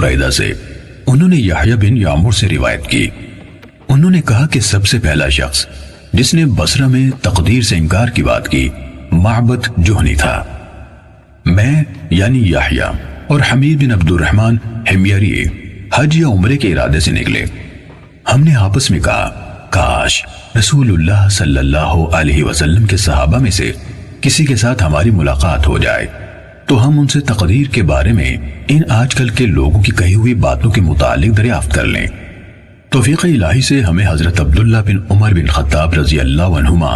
بریدہ سے، انہوں نے یحییٰ بن یعمر سے روایت کی، انہوں نے کہا کہ سب سے پہلا شخص جس نے بصرہ میں تقدیر سے انکار کی بات کی معبد جہنی تھا۔ میں یعنی یحییٰ اور حمید بن عبد الرحمن حمیری حج یا عمرے کے ارادے سے نکلے۔ ہم نے آپس میں کہا کاش رسول اللہ صلی اللہ علیہ وسلم کے صحابہ میں سے کسی کے ساتھ ہماری ملاقات ہو جائے تو ہم ان سے تقدیر کے بارے میں ان آج کل کے لوگوں کی کہی ہوئی باتوں کے متعلق دریافت کر لیں۔ توفیق الہی سے ہمیں حضرت عبداللہ بن عمر بن خطاب رضی اللہ عنہما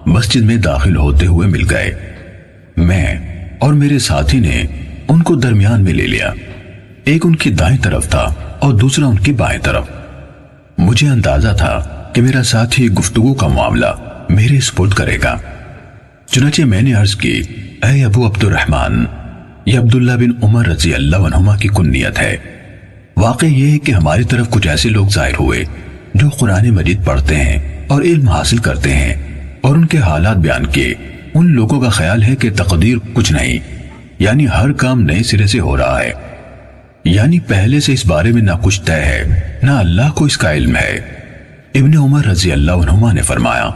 مسجد میں داخل ہوتے ہوئے مل گئے۔ میں اور میرے ساتھی نے ان کو درمیان میں لے لیا، ایک ان کی دائیں طرف تھا اور دوسرا ان کی بائیں طرف۔ مجھے اندازہ تھا کہ میرا ساتھی گفتگو کا معاملہ میرے سپرد کرے گا، چنانچہ میں نے عرض کی، اے ابو عبد الرحمن، یہ عبداللہ بن عمر رضی اللہ عنہما کی کنیت ہے۔ واقع یہ ہے کہ ہماری طرف کچھ ایسے لوگ ظاہر ہوئے جو قرآن مجید پڑھتے ہیں اور علم حاصل کرتے ہیں، اور ان کے حالات بیان کیے۔ ان لوگوں کا خیال ہے کہ تقدیر کچھ نہیں، یعنی ہر کام نئے سرے سے ہو رہا ہے، یعنی پہلے سے اس بارے میں نہ کچھ طے ہے نہ اللہ کو اس کا علم ہے۔ ابن عمر رضی اللہ عنہما نے فرمایا،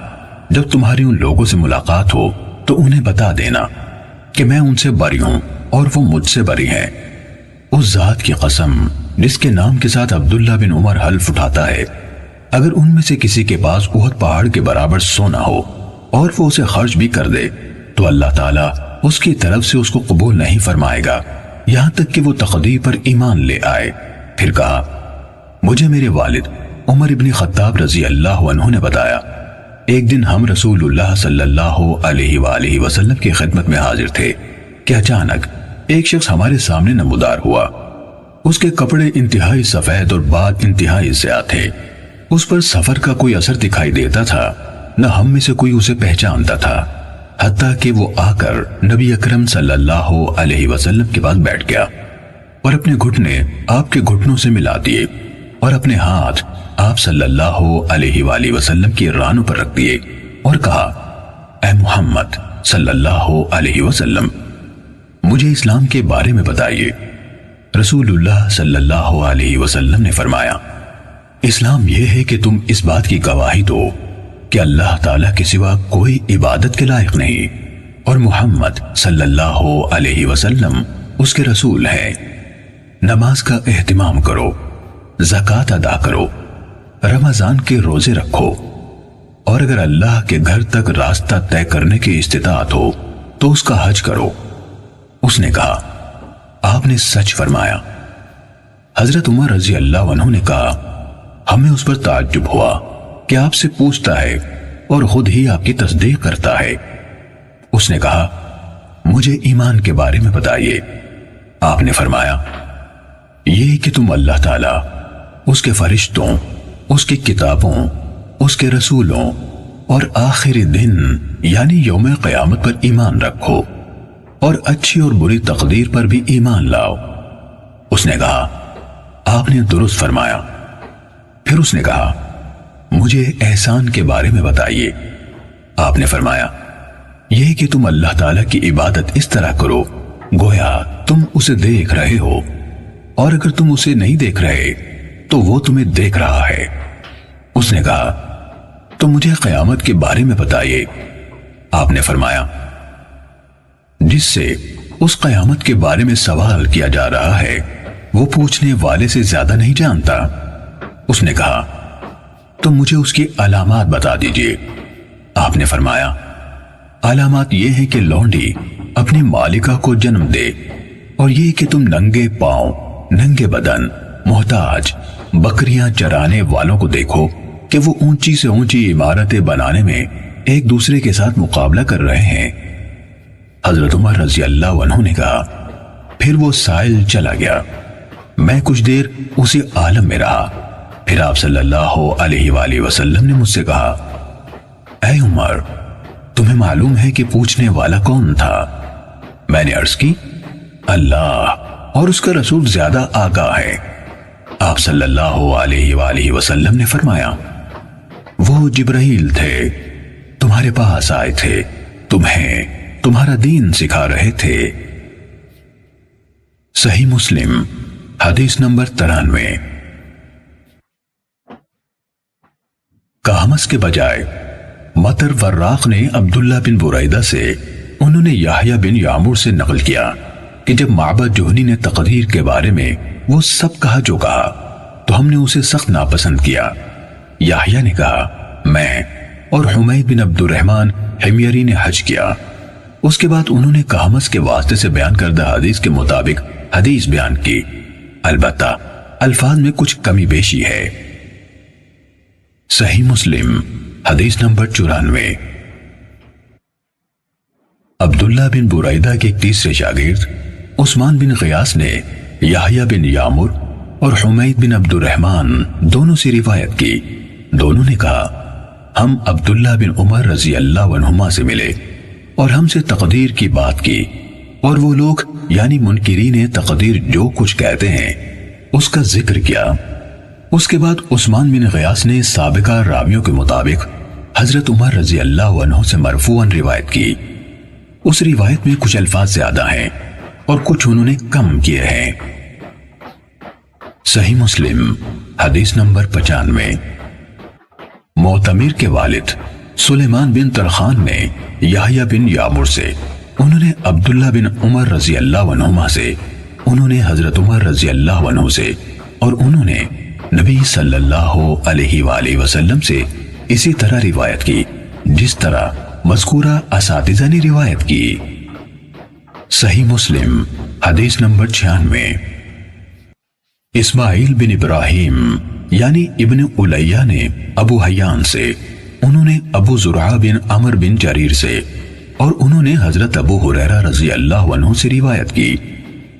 جب تمہاری ان لوگوں سے ملاقات ہو تو انہیں بتا دینا کہ میں ان سے بری ہوں اور وہ مجھ سے بری ہیں۔ اس ذات کی قسم جس کے نام کے ساتھ عبداللہ بن عمر حلف اٹھاتا ہے، اگر ان میں سے کسی کے پاس احد پہاڑ کے برابر سونا ہو اور وہ اسے خرچ بھی کر دے تو اللہ تعالیٰ اس کی طرف سے اس کو قبول نہیں فرمائے گا یہاں تک کہ وہ تقدیر پر ایمان لے آئے۔ پھر کہا، مجھے میرے والد عمر ابن خطاب رضی اللہ عنہ نے بتایا، ایک دن ہم رسول اللہ صلی اللہ علیہ وآلہ وسلم کی خدمت میں حاضر تھے کہ اچانک ایک شخص ہمارے سامنے نمودار ہوا۔ اس کے کپڑے انتہائی سفید اور بال انتہائی سیاہ تھے، اس پر سفر کا کوئی اثر دکھائی دیتا تھا، نہ ہم میں سے کوئی اسے پہچانتا تھا، حتیٰ کہ وہ آ کر نبی اکرم صلی اللہ علیہ وسلم کے پاس بیٹھ گیا اور اپنے گھٹنے آپ کے گھٹنوں سے ملا دیے اور اپنے ہاتھ آپ صلی اللہ علیہ وآلہ وسلم کی رانوں پر رکھ دیے اور کہا، اے محمد صلی اللہ علیہ وسلم، مجھے اسلام کے بارے میں بتائیے۔ رسول اللہ صلی اللہ علیہ وسلم نے فرمایا، اسلام یہ ہے کہ تم اس بات کی گواہی دو کہ اللہ تعالیٰ کے سوا کوئی عبادت کے لائق نہیں اور محمد صلی اللہ علیہ وسلم اس کے رسول ہیں۔ نماز کا اہتمام کرو، زکوٰۃ ادا کرو، رمضان کے روزے رکھو، اور اگر اللہ کے گھر تک راستہ طے کرنے کی استطاعت ہو تو اس کا حج کرو۔ اس نے کہا، آپ نے سچ فرمایا۔ حضرت عمر رضی اللہ عنہ نے کہا، ہمیں اس پر تعجب ہوا کہ آپ سے پوچھتا ہے اور خود ہی آپ کی تصدیق کرتا ہے۔ اس نے کہا، مجھے ایمان کے بارے میں بتائیے۔ آپ نے فرمایا، یہ کہ تم اللہ تعالیٰ، اس کے فرشتوں، اس کی کتابوں، اس کے رسولوں اور آخری دن یعنی یوم قیامت پر ایمان رکھو اور اچھی اور بری تقدیر پر بھی ایمان لاؤ۔ اس نے کہا، آپ نے درست فرمایا۔ پھر اس نے کہا، مجھے احسان کے بارے میں بتائیے۔ آپ نے فرمایا، یہ کہ تم اللہ تعالیٰ کی عبادت اس طرح کرو گویا تم اسے دیکھ رہے ہو، اور اگر تم اسے نہیں دیکھ رہے تو وہ تمہیں دیکھ رہا ہے۔ اس نے کہا، تو مجھے قیامت کے بارے میں بتائیے۔ آپ نے فرمایا، جس سے اس قیامت کے بارے میں سوال کیا جا رہا ہے وہ پوچھنے والے سے زیادہ نہیں جانتا۔ اس نے کہا، تو مجھے اس کی علامات بتا دیجئے۔ آپ نے فرمایا، علامات یہ ہے کہ لونڈی اپنی مالکہ کو جنم دے، اور یہ کہ تم ننگے پاؤں، ننگے بدن، محتاج، بکریاں چرانے والوں کو دیکھو کہ وہ اونچی سے اونچی عمارتیں بنانے میں ایک دوسرے کے ساتھ مقابلہ کر رہے ہیں۔ حضرت عمر رضی اللہ عنہ نے کہا، پھر وہ سائل چلا گیا۔ میں کچھ دیر اسی عالم میں رہا، پھر آپ صلی اللہ علیہ وآلہ وسلم نے مجھ سے کہا، اے عمر، تمہیں معلوم ہے کہ پوچھنے والا کون تھا؟ میں نے عرض کی، اللہ اور اس کا رسول زیادہ آگاہ ہے۔ آپ صلی اللہ علیہ وآلہ وسلم نے فرمایا، وہ جبرائیل تھے، تمہارے پاس آئے تھے، تمہیں تمہارا دین سکھا رہے تھے۔ صحیح مسلم حدیث نمبر 93۔ کہمس کے بجائے مطر وراق نے عبداللہ بن بریدہ سے، انہوں نے یحییٰ بن یعمر سے نقل کیا کہ جب معبد جہنی نے تقدیر کے بارے میں وہ سب کہا جو کہا تو ہم نے اسے سخت ناپسند کیا۔ یحییٰ نے کہا میں اور حمید بن عبد الرحمن حمیری نے حج کیا۔ اس کے بعد انہوں نے کہمس کے واسطے سے بیان کردہ حدیث کے مطابق حدیث بیان کی، البتہ الفاظ میں کچھ کمی بیشی ہے۔ صحیح مسلم حدیث نمبر 94۔ عبداللہ بن بریدہ کے ایک تیسرے شاگرد عثمان بن غیاث نے یحییٰ بن یعمر اور حمید بن عبد الرحمن دونوں سے روایت کی۔ دونوں نے کہا ہم عبداللہ بن عمر رضی اللہ عنہما سے ملے اور ہم سے تقدیر کی بات کی، اور وہ لوگ یعنی منکرین تقدیر جو کچھ کہتے ہیں اس کا ذکر کیا۔ اس کے بعد عثمان بن غیاث نے سابقہ راویوں کے مطابق حضرت عمر رضی اللہ عنہ سے مرفوعاً روایت کی۔ اس روایت میں کچھ الفاظ زیادہ ہیں اور کچھ انہوں نے کم کیے ہیں۔ صحیح مسلم حدیث نمبر 95۔ معتمر کے والد سلیمان بن ترخان نے یحییٰ بن یعمر سے، انہوں نے عبداللہ بن عمر رضی اللہ عنہما سے، انہوں نے حضرت عمر رضی اللہ عنہ سے، اور انہوں نے نبی صلی اللہ علیہ وآلہ وسلم سے اسی طرح روایت کی جس طرح مذکورہ اساتذہ نے روایت کی۔ صحیح مسلم حدیث نمبر 96۔ اسماعیل بن ابراہیم یعنی ابن الیہ نے ابو حیان سے، انہوں نے ابو زرعہ بن عمر بن جریر سے، اور انہوں نے حضرت ابو ہریرہ رضی اللہ عنہ سے روایت کی،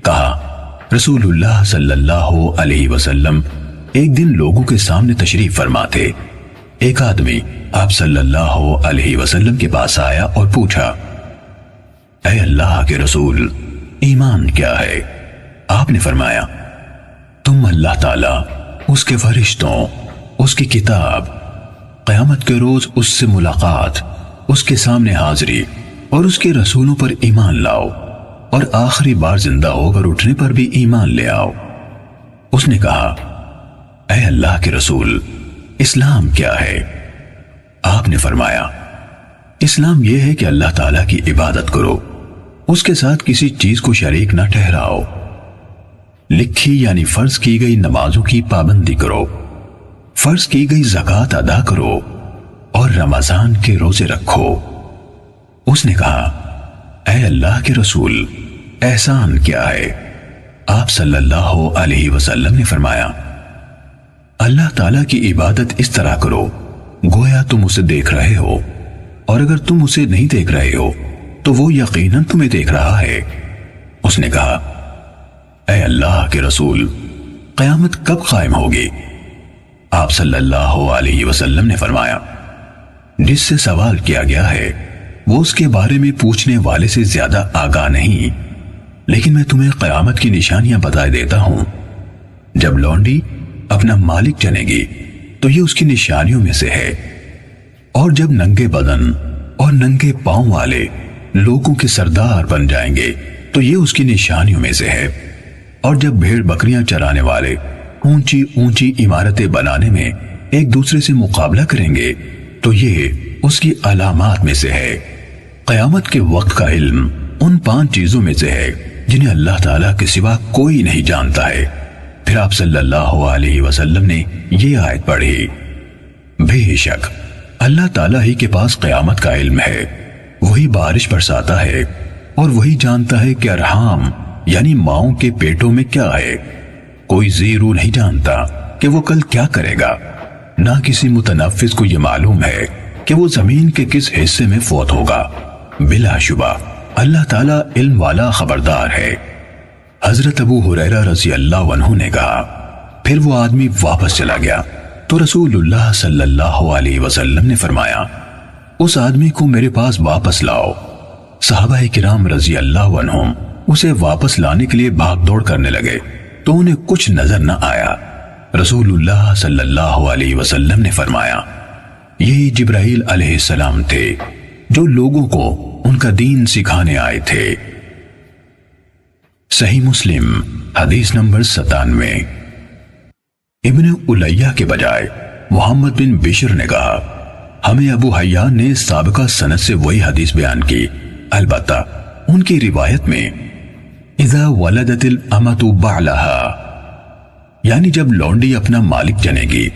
کہا رسول اللہ صلی اللہ علیہ وسلم ایک دن لوگوں کے سامنے تشریف فرما تھے۔ ایک آدمی آپ صلی اللہ علیہ وسلم کے پاس آیا اور پوچھا اے اللہ کے رسول ایمان کیا ہے؟ آپ نے فرمایا تم اللہ تعالیٰ، اس کے فرشتوں، اس کی کتاب، قیامت کے روز اس سے ملاقات، اس کے سامنے حاضری اور اس کے رسولوں پر ایمان لاؤ، اور آخری بار زندہ ہو کر اٹھنے پر بھی ایمان لے آؤ۔ اس نے کہا اے اللہ کے رسول اسلام کیا ہے؟ آپ نے فرمایا اسلام یہ ہے کہ اللہ تعالیٰ کی عبادت کرو، اس کے ساتھ کسی چیز کو شریک نہ ٹھہراؤ، لکھی یعنی فرض کی گئی نمازوں کی پابندی کرو، فرض کی گئی زکوٰۃ ادا کرو، اور رمضان کے روزے رکھو۔ اس نے کہا اے اللہ کے رسول احسان کیا ہے؟ آپ صلی اللہ علیہ وسلم نے فرمایا اللہ تعالیٰ کی عبادت اس طرح کرو گویا تم اسے دیکھ رہے ہو، اور اگر تم اسے نہیں دیکھ رہے ہو تو وہ یقیناً تمہیں دیکھ رہا ہے۔ اس نے کہا اے اللہ کے رسول قیامت کب قائم ہوگی؟ آپ صلی اللہ علیہ وسلم نے فرمایا جس سے سوال کیا گیا ہے وہ اس کے بارے میں پوچھنے والے سے زیادہ آگاہ نہیں، لیکن میں تمہیں قیامت کی نشانیاں بتا دیتا ہوں۔ جب لونڈی اپنا مالک جنے گی تو یہ اس کی نشانیوں میں سے ہے، اور جب ننگے بدن اور ننگے پاؤں والے لوگوں کے سردار بن جائیں گے تو یہ اس کی نشانیوں میں سے ہے، اور جب بھیڑ بکریاں چرانے والے اونچی اونچی عمارتیں بنانے میں ایک دوسرے سے مقابلہ کریں گے تو یہ اس کی علامات میں سے ہے۔ قیامت کے وقت کا علم ان 5 چیزوں میں سے ہے جنہیں اللہ تعالیٰ کے سوا کوئی نہیں جانتا ہے۔ پھر آپ صلی اللہ علیہ وسلم نے یہ آیت پڑھی بے شک اللہ تعالیٰ ہی کے پاس قیامت کا علم ہے، وہی بارش برساتا ہے، اور وہی جانتا ہے کہ ارحام یعنی ماؤں کے پیٹوں میں کیا ہے۔ کوئی زیرو نہیں جانتا کہ وہ کل کیا کرے گا، نہ کسی متنفس کو یہ معلوم ہے کہ وہ زمین کے کس حصے میں فوت ہوگا۔ بلا شبہ اللہ تعالیٰ علم والا خبردار ہے۔ حضرت ابو ہریرہ رضی اللہ عنہ نے کہا پھر وہ آدمی واپس چلا گیا تو رسول اللہ صلی اللہ علیہ وسلم نے فرمایا اس آدمی کو میرے پاس واپس لاؤ۔ صحابہ کرام رضی اللہ عنہم اسے واپس لانے کے لیے بھاگ دوڑ کرنے لگے تو انہیں کچھ نظر نہ آیا۔ رسول اللہ صلی اللہ علیہ وسلم نے فرمایا یہی جبرائیل علیہ السلام تھے جو لوگوں کو ان کا دین سکھانے آئے تھے۔ صحیح مسلم حدیث نمبر 97۔ ابن الیہ کے بجائے محمد بن بشر نے کہا ہمیں ابو حیان نے سابقہ سند سے وہی حدیث بیان کی، البتہ ان کی روایت میں اذا ولدت الامۃ بعلها یعنی جب لونڈی اپنا مالک جنے گی،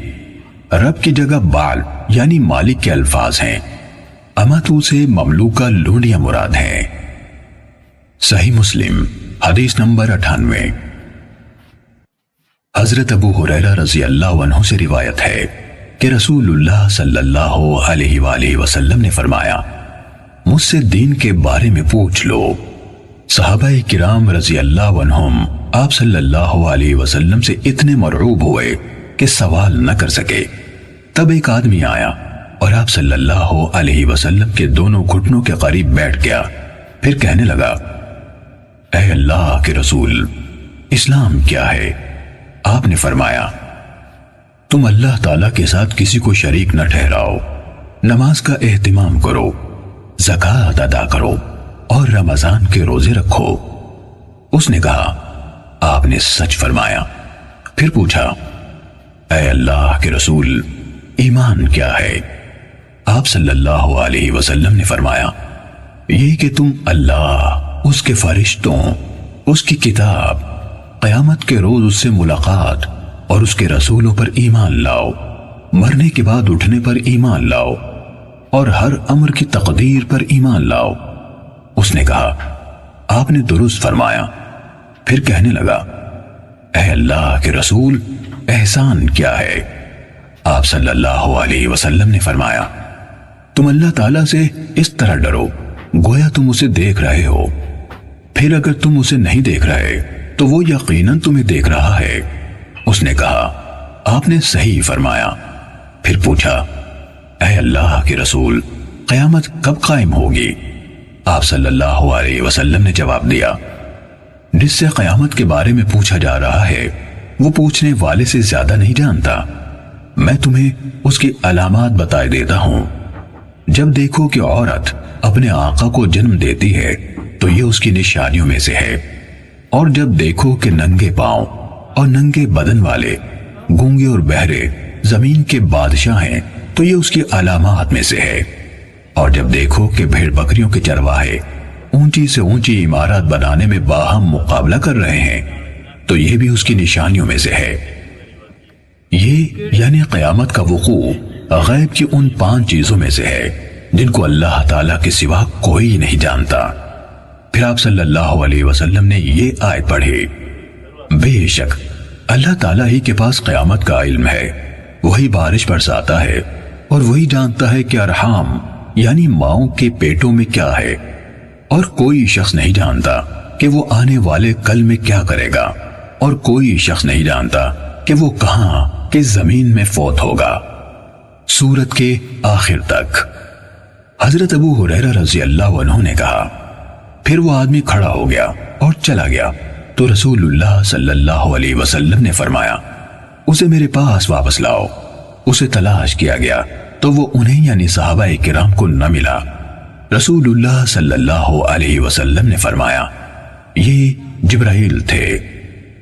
رب کی جگہ بال یعنی مالک کے الفاظ ہیں، امتو سے مملوکہ لونڈیاں مراد ہیں۔ صحیح مسلم حدیث نمبر 98۔ حضرت ابو ہریرہ رضی اللہ عنہ سے روایت ہے کہ رسول اللہ صلی اللہ علیہ وآلہ وسلم نے فرمایا مجھ سے دین کے بارے میں پوچھ لو۔ صحابہ کرام رضی اللہ عنہم آپ صلی اللہ علیہ وسلم سے اتنے مرعوب ہوئے کہ سوال نہ کر سکے۔ تب ایک آدمی آیا اور آپ صلی اللہ علیہ وسلم کے دونوں گھٹنوں کے قریب بیٹھ گیا، پھر کہنے لگا اے اللہ کے رسول، اسلام کیا ہے؟ آپ نے فرمایا تم اللہ تعالیٰ کے ساتھ کسی کو شریک نہ ٹھہراؤ، نماز کا اہتمام کرو، زکوٰۃ ادا کرو اور رمضان کے روزے رکھو۔ اس نے کہا آپ نے سچ فرمایا۔ پھر پوچھا اے اللہ کے رسول، ایمان کیا ہے؟ آپ صلی اللہ علیہ وسلم نے فرمایا یہ کہ تم اللہ، اس کے فرشتوں، اس کی کتاب، قیامت کے روز اس سے ملاقات اور اس کے رسولوں پر ایمان لاؤ، مرنے کے بعد اٹھنے پر ایمان لاؤ اور ہر امر کی تقدیر پر ایمان لاؤ۔ اس نے کہا آپ نے درست فرمایا۔ پھر کہنے لگا اے اللہ کے رسول، احسان کیا ہے؟ آپ صلی اللہ علیہ وسلم نے فرمایا تم اللہ تعالیٰ سے اس طرح ڈرو گویا تم اسے دیکھ رہے ہو، پھر اگر تم اسے نہیں دیکھ رہے تو وہ یقیناً تمہیں دیکھ رہا ہے۔ اس نے کہا آپ نے صحیح فرمایا۔ پھر پوچھا اے اللہ کے رسول، قیامت کب قائم ہوگی؟ آپ صلی اللہ علیہ وسلم نے جواب دیا جس سے قیامت کے بارے میں پوچھا جا رہا ہے وہ پوچھنے والے سے زیادہ نہیں جانتا، میں تمہیں اس کی علامات بتائے دیتا ہوں۔ جب دیکھو کہ عورت اپنے آقا کو جنم دیتی ہے تو یہ اس کی نشانیوں میں سے ہے، اور جب دیکھو کہ ننگے پاؤں اور ننگے بدن والے، گونگے اور بہرے زمین کے بادشاہ ہیں تو یہ اس کی علامات میں سے ہے، اور جب دیکھو کہ بھیڑ بکریوں کے چرواہے اونچی سے اونچی عمارات بنانے میں باہم مقابلہ کر رہے ہیں تو یہ بھی اس کی نشانیوں میں سے ہے۔ یہ یعنی قیامت کا وقوع غیب کی ان 5 چیزوں میں سے ہے جن کو اللہ تعالیٰ کے سوا کوئی نہیں جانتا۔ پھر آپ صلی اللہ علیہ وسلم نے یہ آیت پڑھی بے شک اللہ تعالیٰ ہی کے پاس قیامت کا علم ہے، وہی بارش برساتا ہے اور وہی جانتا ہے کہ ارحام یعنی ماؤں کے پیٹوں میں کیا ہے، اور کوئی شخص نہیں جانتا کہ وہ آنے والے کل میں کیا کرے گا، اور کوئی شخص نہیں جانتا کہ وہ کہاں کس زمین میں فوت ہوگا۔ سورت کے آخر تک۔ حضرت ابو ہریرہ رضی اللہ عنہ نے کہا پھر وہ آدمی کھڑا ہو گیا اور چلا گیا تو رسول اللہ صلی اللہ علیہ وسلم نے فرمایا اسے میرے پاس واپس لاؤ۔ اسے تلاش کیا گیا تو وہ انہیں یعنی صحابہ کرام کو نہ ملا۔ رسول اللہ صلی اللہ علیہ وسلم نے فرمایا یہ جبرائیل تھے،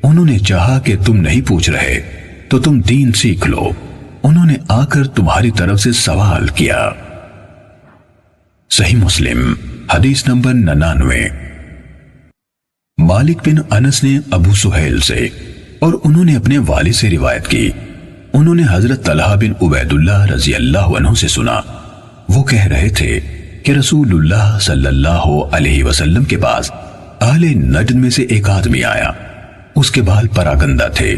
انہوں نے چاہا کہ تم نہیں پوچھ رہے تو تم دین سیکھ لو، انہوں نے آ کر تمہاری طرف سے سوال کیا۔ صحیح مسلم حدیث نمبر 99۔ مالک بن انس نے ابو سہیل سے اور انہوں نے اپنے والد سے روایت کی، انہوں نے حضرت طلحہ بن عبید اللہ رضی اللہ عنہ سے سنا، وہ کہہ رہے تھے کہ رسول اللہ صلی اللہ علیہ وسلم کے پاس اہل نجد میں سے ایک آدمی آیا، اس کے بال پراگندہ تھے،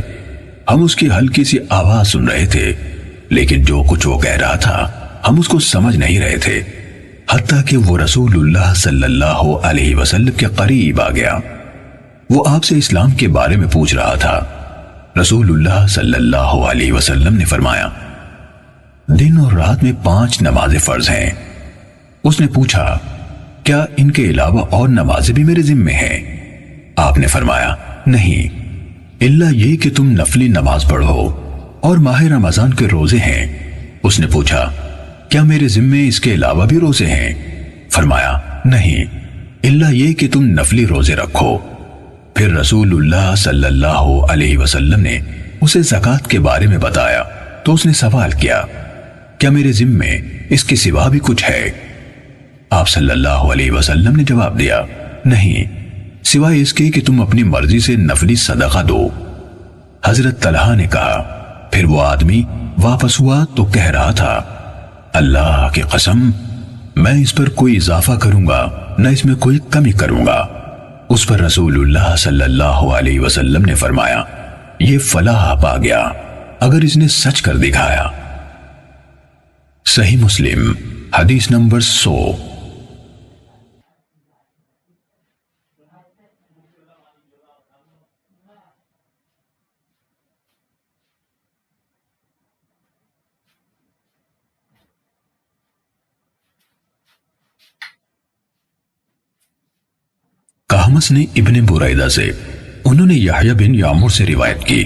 ہم اس کی ہلکی سی آواز سن رہے تھے لیکن جو کچھ وہ کہہ رہا تھا ہم اس کو سمجھ نہیں رہے تھے، حتیٰ کہ وہ رسول اللہ صلی اللہ علیہ وسلم کے قریب آ گیا۔ وہ آپ سے اسلام کے بارے میں پوچھ رہا تھا۔ رسول اللہ صلی اللہ علیہ وسلم نے فرمایا دن اور رات میں 5 نمازیں فرض ہیں۔ اس نے پوچھا کیا ان کے علاوہ اور نمازیں بھی میرے ذمے ہیں؟ آپ نے فرمایا نہیں، الا یہ کہ تم نفلی نماز پڑھو اور ماہ رمضان کے روزے ہیں۔ اس نے پوچھا کیا میرے ذمے اس کے علاوہ بھی روزے ہیں؟ فرمایا نہیں، الا یہ کہ تم نفلی روزے رکھو۔ پھر رسول اللہ صلی اللہ علیہ وسلم نے اسے زکوٰۃ کے بارے میں بتایا تو اس نے سوال کیا، کیا میرے ذمے اس کے سوا بھی کچھ ہے؟ آپ صلی اللہ علیہ وسلم نے جواب دیا، نہیں، سوائے اس کے کہ تم اپنی مرضی سے نفلی صدقہ دو۔ حضرت طلحہ نے کہا، پھر وہ آدمی واپس ہوا تو کہہ رہا تھا، اللہ کی قسم، میں اس پر کوئی اضافہ کروں گا نہ اس میں کوئی کمی کروں گا۔ اس پر رسول اللہ صلی اللہ علیہ وسلم نے فرمایا، یہ فلاح پا گیا اگر اس نے سچ کر دکھایا۔ صحیح مسلم حدیث نمبر 100۔ کہمس نے ابن بریدہ سے، انہوں نے یحییٰ بن یعمر سے روایت کی،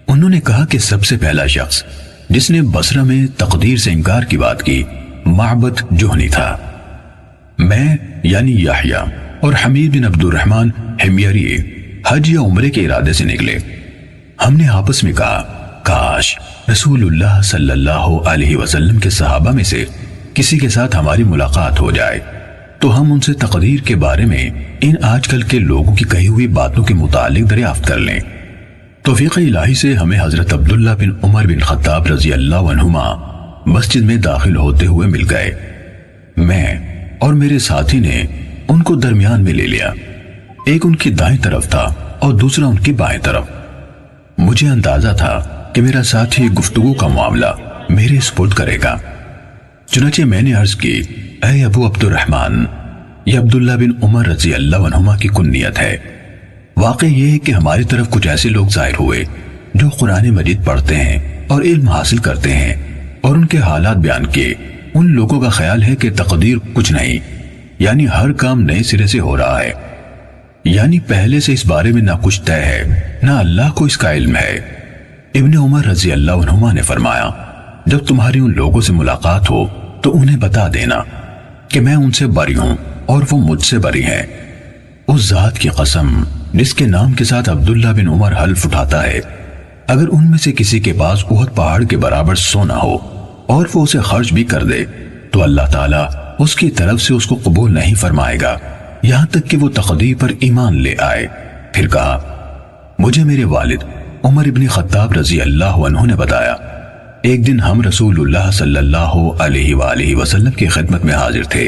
انہوں نے کہا کہ سب سے پہلا شخص جس نے بصرہ میں تقدیر سے انکار کی بات کی معبد جہنی تھا۔ میں یعنی یحییٰ اور حمید بن عبد الرحمن حمیری حج یا عمرے کے ارادے سے نکلے۔ ہم نے آپس میں کہا، کاش رسول اللہ صلی اللہ علیہ وسلم کے صحابہ میں سے کسی کے ساتھ ہماری ملاقات ہو جائے تو ہم ان سے تقدیر کے بارے میں ان آج کل کے لوگوں کی کہی ہوئی باتوں کے متعلق دریافت کر لیں۔ توفیق الہی سے ہمیں حضرت عبداللہ بن عمر بن خطاب رضی اللہ عنہما مسجد میں داخل ہوتے ہوئے مل گئے۔ میں اور میرے ساتھی نے ان کو درمیان میں لے لیا، ایک ان کی دائیں طرف تھا اور دوسرا ان کی بائیں طرف۔ مجھے اندازہ تھا کہ میرا ساتھی گفتگو کا معاملہ میرے سپرد کرے گا، چنانچہ میں نے عرض کی، اے ابو عبد الرحمن، یہ عبداللہ بن عمر رضی اللہ عنہما کی کنیت ہے۔ واقع یہ ہے کہ ہماری طرف کچھ ایسے لوگ ظاہر ہوئے جو قرآن مجید پڑھتے ہیں اور علم حاصل کرتے ہیں، اور ان کے حالات بیان کیے۔ ان لوگوں کا خیال ہے کہ تقدیر کچھ نہیں، یعنی ہر کام نئے سرے سے ہو رہا ہے، یعنی پہلے سے اس بارے میں نہ کچھ طے ہے نہ اللہ کو اس کا علم ہے۔ ابن عمر رضی اللہ عنہما نے فرمایا، جب تمہاری ان لوگوں سے ملاقات ہو تو انہیں بتا دینا کہ میں ان سے بری ہوں اور وہ مجھ سے بری ہیں۔ اس ذات کی قسم جس کے نام کے ساتھ عبداللہ بن عمر حلف اٹھاتا ہے، اگر ان میں سے کسی کے پاس احد پہاڑ کے برابر سونا ہو اور وہ اسے خرچ بھی کر دے تو اللہ تعالیٰ اس کی طرف سے اس کو قبول نہیں فرمائے گا یہاں تک کہ وہ تقدیر پر ایمان لے آئے۔ پھر کہا، مجھے میرے والد عمر ابن خطاب رضی اللہ عنہ نے بتایا، ایک دن ہم رسول اللہ صلی اللہ علیہ وآلہ وسلم کی خدمت میں حاضر تھے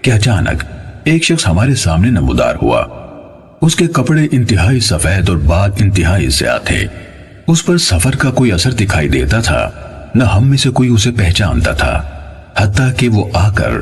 کہ اچانک ایک شخص ہمارے سامنے نمودار ہوا۔ اس کے کپڑے انتہائی سفید اور بال انتہائی سیاہ تھے۔ اس پر سفر کا کوئی اثر دکھائی دیتا تھا، نہ ہم میں سے کوئی اسے پہچانتا تھا، حتیٰ کہ وہ آ کر